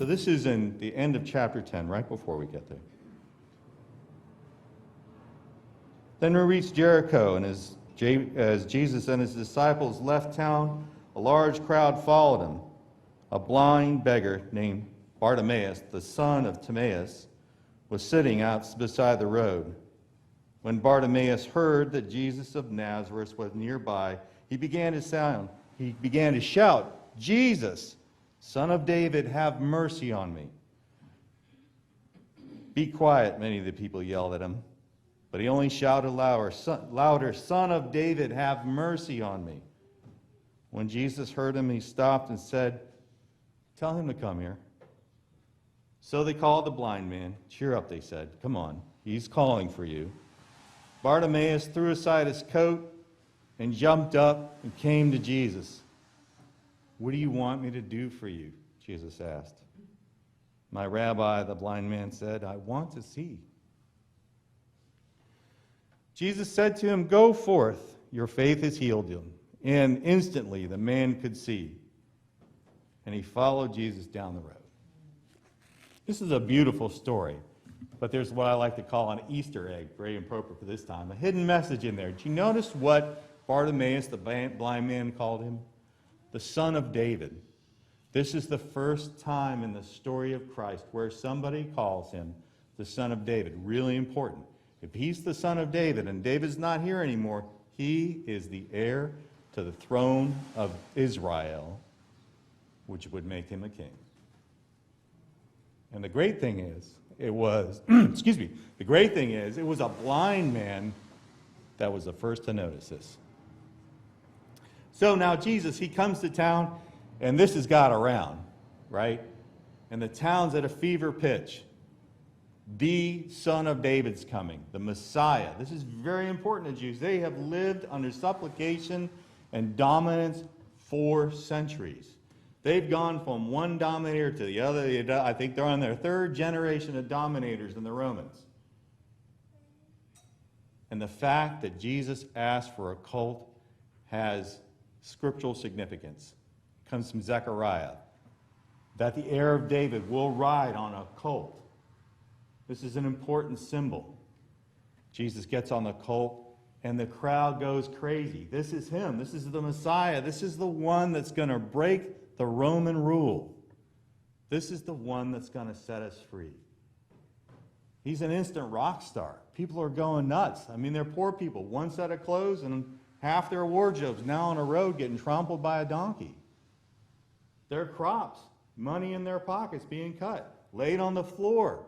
this is in the end of chapter 10, right before we get there. Then we reached Jericho, and as Jesus and his disciples left town, a large crowd followed him. A blind beggar named Bartimaeus, the son of Timaeus, was sitting out beside the road. When Bartimaeus heard that Jesus of Nazareth was nearby, he began to shout, "Jesus, Son of David, have mercy on me." "Be quiet," many of the people yelled at him. But he only shouted louder, "Son of David, have mercy on me." When Jesus heard him, he stopped and said, "Tell him to come here." So they called the blind man. "Cheer up," they said. "Come on, he's calling for you." Bartimaeus threw aside his coat and jumped up and came to Jesus. "What do you want me to do for you?" Jesus asked. "My Rabbi," the blind man said, "I want to see." Jesus said to him, "Go forth, your faith has healed you." And instantly the man could see. And he followed Jesus down the road. This is a beautiful story, but there's what I like to call an Easter egg, very appropriate for this time, a hidden message in there. Did you notice what Bartimaeus, the blind man, called him? The Son of David. This is the first time in the story of Christ where somebody calls him the Son of David. Really important. If he's the Son of David and David's not here anymore, he is the heir to the throne of Israel, which would make him a king. And the great thing is, it was, the great thing is, it was a blind man that was the first to notice this. So now Jesus, he comes to town, and this has got around, right? And the town's at a fever pitch. The Son of David's coming, the Messiah. This is very important to Jews. They have lived under supplication and dominance for centuries. They've gone from one dominator to the other. I think they're on their third generation of dominators in the Romans. And the fact that Jesus asked for a colt has scriptural significance. It comes from Zechariah, that the heir of David will ride on a colt. This is an important symbol. Jesus gets on the colt, and the crowd goes crazy. This is him. This is the Messiah. This is the one that's going to break the Roman rule. This is the one that's going to set us free. He's an instant rock star. People are going nuts. I mean, they're poor people. One set of clothes and half their wardrobes now on a road getting trampled by a donkey. Their crops, money in their pockets being cut, laid on the floor.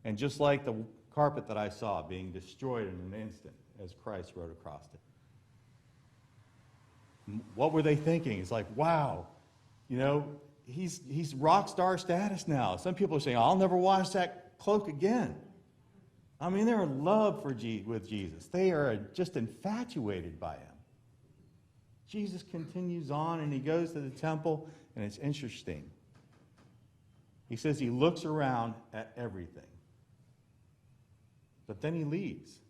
And just like the carpet that I saw being destroyed in an instant as Christ rode across it. What were they thinking? It's like, wow, you know, he's rock star status now. Some people are saying, I'll never wash that cloak again. I mean, they're in love with Jesus. They are just infatuated by him. Jesus continues on, and he goes to the temple, and it's interesting. He says he looks around at everything. But then he leaves.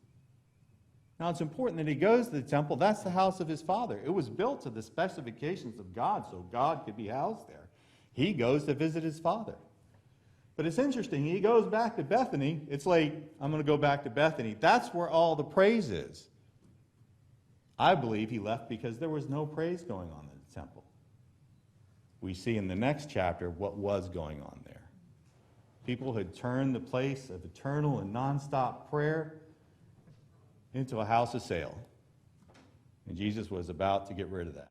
Now, it's important that he goes to the temple. That's the house of his father. It was built to the specifications of God, so God could be housed there. He goes to visit his father. But it's interesting. He goes back to Bethany. It's like, I'm going to go back to Bethany. That's where all the praise is. I believe he left because there was no praise going on in the temple. We see in the next chapter what was going on there. People had turned the place of eternal and nonstop prayer into a house of sale. And Jesus was about to get rid of that.